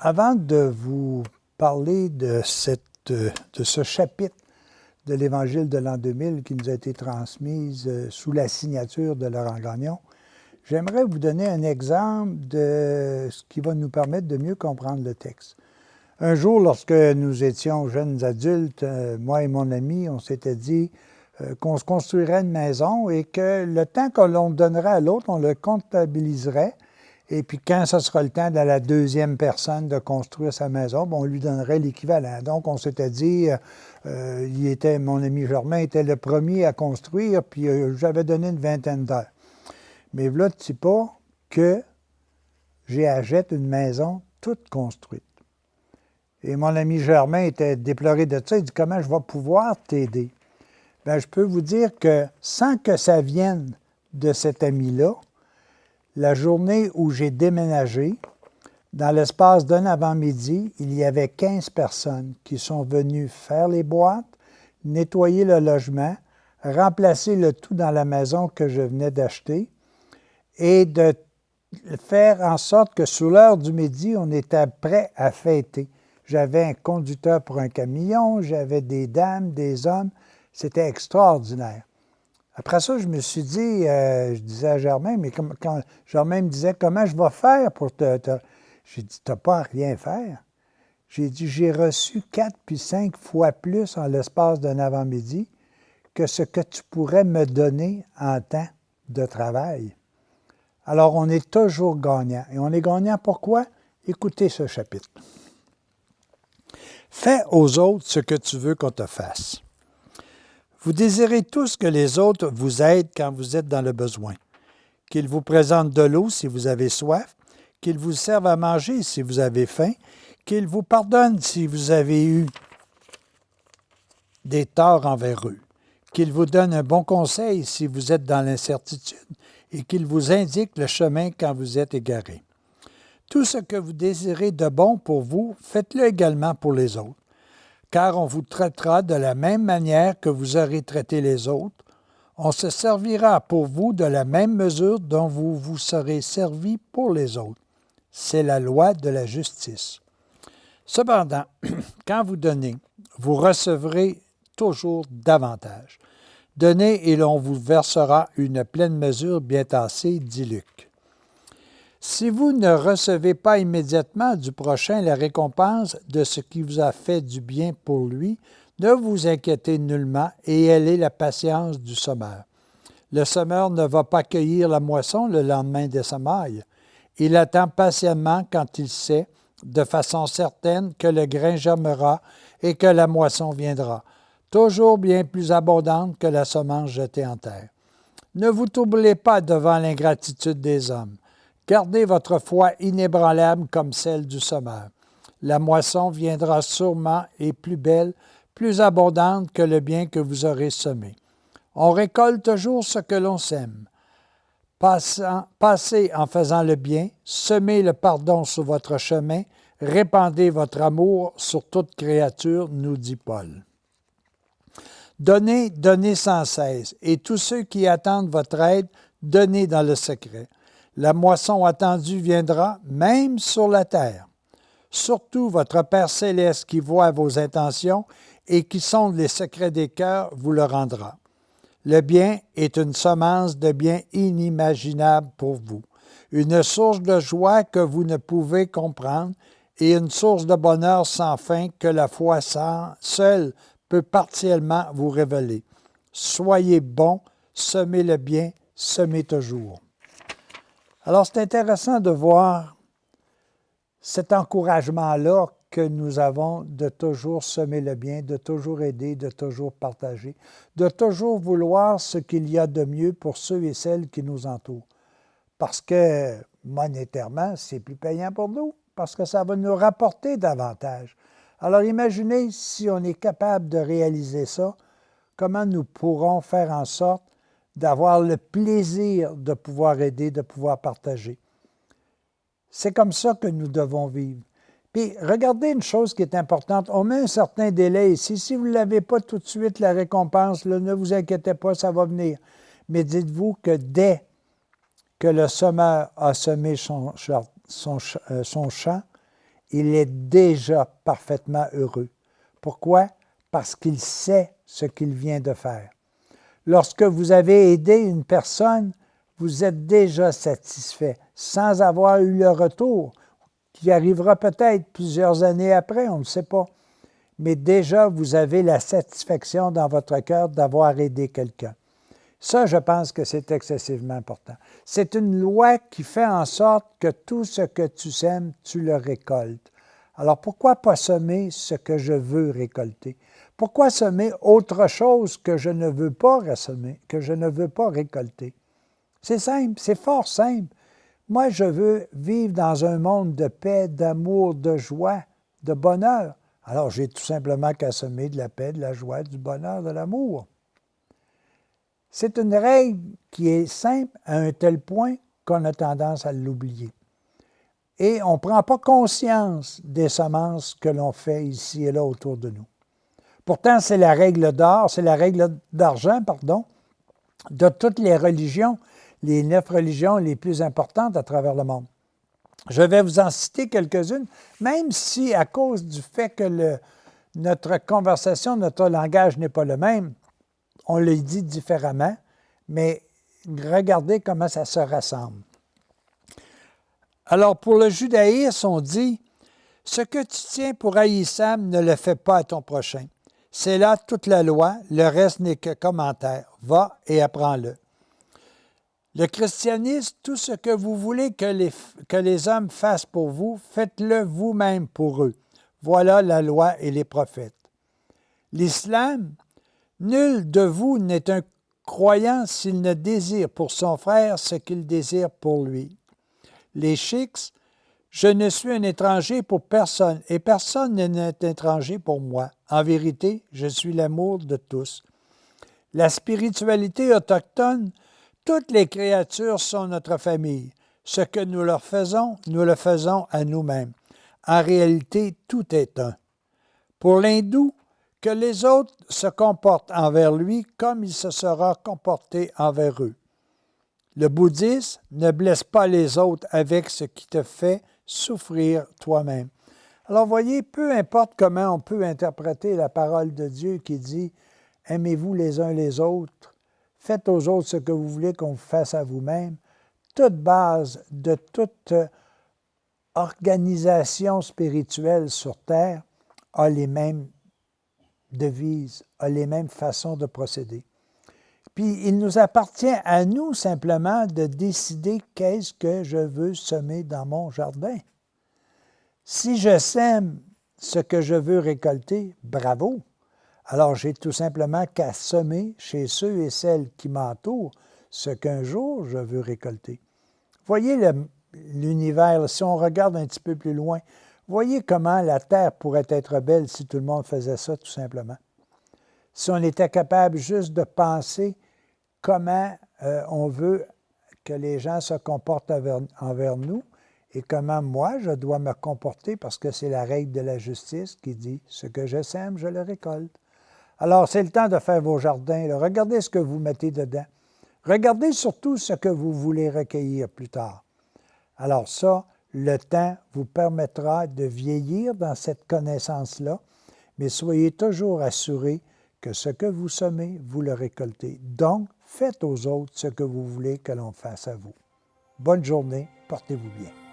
Avant de vous parler de ce chapitre de l'Évangile de l'an 2000 qui nous a été transmise sous la signature de Laurent Gagnon, j'aimerais vous donner un exemple de ce qui va nous permettre de mieux comprendre le texte. Un jour, lorsque nous étions jeunes adultes, moi et mon ami, on s'était dit qu'on se construirait une maison et que le temps que l'on donnerait à l'autre, on le comptabiliserait. Et puis quand ce sera le temps de la deuxième personne de construire sa maison, on lui donnerait l'équivalent. Donc on s'était dit, mon ami Germain était le premier à construire, puis j'avais donné une vingtaine d'heures. Mais voilà, tu sais pas que j'achète une maison toute construite. Et mon ami Germain était déploré de ça. Il dit, comment je vais pouvoir t'aider? Bien, je peux vous dire que sans que ça vienne de cet ami-là, la journée où j'ai déménagé, dans l'espace d'un avant-midi, il y avait 15 personnes qui sont venues faire les boîtes, nettoyer le logement, remplacer le tout dans la maison que je venais d'acheter et de faire en sorte que sur l'heure du midi, on était prêt à fêter. J'avais un conducteur pour un camion, j'avais des dames, des hommes. C'était extraordinaire. Après ça, je me suis dit, je disais à Germain, mais quand Germain me disait, comment je vais faire pour te... J'ai dit, tu n'as pas à rien faire. J'ai dit, j'ai reçu 4 puis 5 fois plus en l'espace d'un avant-midi que ce que tu pourrais me donner en temps de travail. Alors, on est toujours gagnant. Et on est gagnant pourquoi? Écoutez ce chapitre. Fais aux autres ce que tu veux qu'on te fasse. Vous désirez tous que les autres vous aident quand vous êtes dans le besoin, qu'ils vous présentent de l'eau si vous avez soif, qu'ils vous servent à manger si vous avez faim, qu'ils vous pardonnent si vous avez eu des torts envers eux, qu'ils vous donnent un bon conseil si vous êtes dans l'incertitude et qu'ils vous indiquent le chemin quand vous êtes égaré. Tout ce que vous désirez de bon pour vous, faites-le également pour les autres, car on vous traitera de la même manière que vous aurez traité les autres. On se servira pour vous de la même mesure dont vous vous serez servi pour les autres. C'est la loi de la justice. Cependant, quand vous donnez, vous recevrez toujours davantage. Donnez et l'on vous versera une pleine mesure bien tassée, dit Luc. Si vous ne recevez pas immédiatement du prochain la récompense de ce qui vous a fait du bien pour lui, ne vous inquiétez nullement et elle est la patience du semeur. Le semeur ne va pas cueillir la moisson le lendemain des semailles. Il attend patiemment quand il sait, de façon certaine, que le grain germera et que la moisson viendra, toujours bien plus abondante que la semence jetée en terre. Ne vous troublez pas devant l'ingratitude des hommes. Gardez votre foi inébranlable comme celle du semeur. La moisson viendra sûrement et plus belle, plus abondante que le bien que vous aurez semé. On récolte toujours ce que l'on sème. Passez en faisant le bien, semez le pardon sur votre chemin, répandez votre amour sur toute créature, nous dit Paul. Donnez, donnez sans cesse, et tous ceux qui attendent votre aide, donnez dans le secret. La moisson attendue viendra, même sur la terre. Surtout votre Père céleste qui voit vos intentions et qui sonde les secrets des cœurs vous le rendra. Le bien est une semence de bien inimaginable pour vous, une source de joie que vous ne pouvez comprendre et une source de bonheur sans fin que la foi seule peut partiellement vous révéler. Soyez bons, semez le bien, semez toujours. Alors, c'est intéressant de voir cet encouragement-là que nous avons de toujours semer le bien, de toujours aider, de toujours partager, de toujours vouloir ce qu'il y a de mieux pour ceux et celles qui nous entourent. Parce que monétairement, c'est plus payant pour nous, parce que ça va nous rapporter davantage. Alors, imaginez si on est capable de réaliser ça, comment nous pourrons faire en sorte d'avoir le plaisir de pouvoir aider, de pouvoir partager. C'est comme ça que nous devons vivre. Puis, regardez une chose qui est importante. On met un certain délai ici. Si vous ne l'avez pas tout de suite, la récompense, là, ne vous inquiétez pas, ça va venir. Mais dites-vous que dès que le semeur a semé son champ, il est déjà parfaitement heureux. Pourquoi? Parce qu'il sait ce qu'il vient de faire. Lorsque vous avez aidé une personne, vous êtes déjà satisfait, sans avoir eu le retour, qui arrivera peut-être plusieurs années après, on ne sait pas. Mais déjà, vous avez la satisfaction dans votre cœur d'avoir aidé quelqu'un. Ça, je pense que c'est excessivement important. C'est une loi qui fait en sorte que tout ce que tu sèmes, tu le récoltes. Alors, pourquoi pas semer ce que je veux récolter? Pourquoi semer autre chose que je ne veux pas semer, que je ne veux pas récolter? C'est simple, c'est fort simple. Moi, je veux vivre dans un monde de paix, d'amour, de joie, de bonheur. Alors, j'ai tout simplement qu'à semer de la paix, de la joie, du bonheur, de l'amour. C'est une règle qui est simple à un tel point qu'on a tendance à l'oublier. Et on ne prend pas conscience des semences que l'on fait ici et là autour de nous. Pourtant, c'est la règle d'or, c'est la règle d'argent, de toutes les religions, les 9 religions les plus importantes à travers le monde. Je vais vous en citer quelques-unes, même si à cause du fait que notre conversation, notre langage n'est pas le même, on le dit différemment, mais regardez comment ça se rassemble. Alors, pour le judaïsme, on dit « Ce que tu tiens pour haïssable, ne le fais pas à ton prochain. C'est là toute la loi, le reste n'est que commentaire. Va et apprends-le. » Le christianisme, tout ce que vous voulez que les hommes fassent pour vous, faites-le vous-même pour eux. Voilà la loi et les prophètes. L'islam, nul de vous n'est un croyant s'il ne désire pour son frère ce qu'il désire pour lui. Les Sikhs, je ne suis un étranger pour personne et personne n'est étranger pour moi. En vérité, je suis l'amour de tous. La spiritualité autochtone, toutes les créatures sont notre famille. Ce que nous leur faisons, nous le faisons à nous-mêmes. En réalité, tout est un. Pour l'hindou, que les autres se comportent envers lui comme il se sera comporté envers eux. Le bouddhisme ne blesse pas les autres avec ce qui te fait souffrir toi-même. Alors voyez, peu importe comment on peut interpréter la parole de Dieu qui dit « Aimez-vous les uns les autres, faites aux autres ce que vous voulez qu'on vous fasse à vous-même », toute base de toute organisation spirituelle sur Terre a les mêmes devises, a les mêmes façons de procéder. Puis, il nous appartient à nous simplement de décider qu'est-ce que je veux semer dans mon jardin. Si je sème ce que je veux récolter, bravo! Alors, j'ai tout simplement qu'à semer chez ceux et celles qui m'entourent ce qu'un jour je veux récolter. Voyez l'univers, si on regarde un petit peu plus loin, voyez comment la Terre pourrait être belle si tout le monde faisait ça, tout simplement. Si on était capable juste de penser comment on veut que les gens se comportent envers nous et comment moi, je dois me comporter parce que c'est la règle de la justice qui dit « ce que je sème, je le récolte ». Alors, c'est le temps de faire vos jardins. Là. Regardez ce que vous mettez dedans. Regardez surtout ce que vous voulez recueillir plus tard. Alors ça, le temps vous permettra de vieillir dans cette connaissance-là, mais soyez toujours assurés que ce que vous semez, vous le récoltez. Donc, faites aux autres ce que vous voulez que l'on fasse à vous. Bonne journée, portez-vous bien.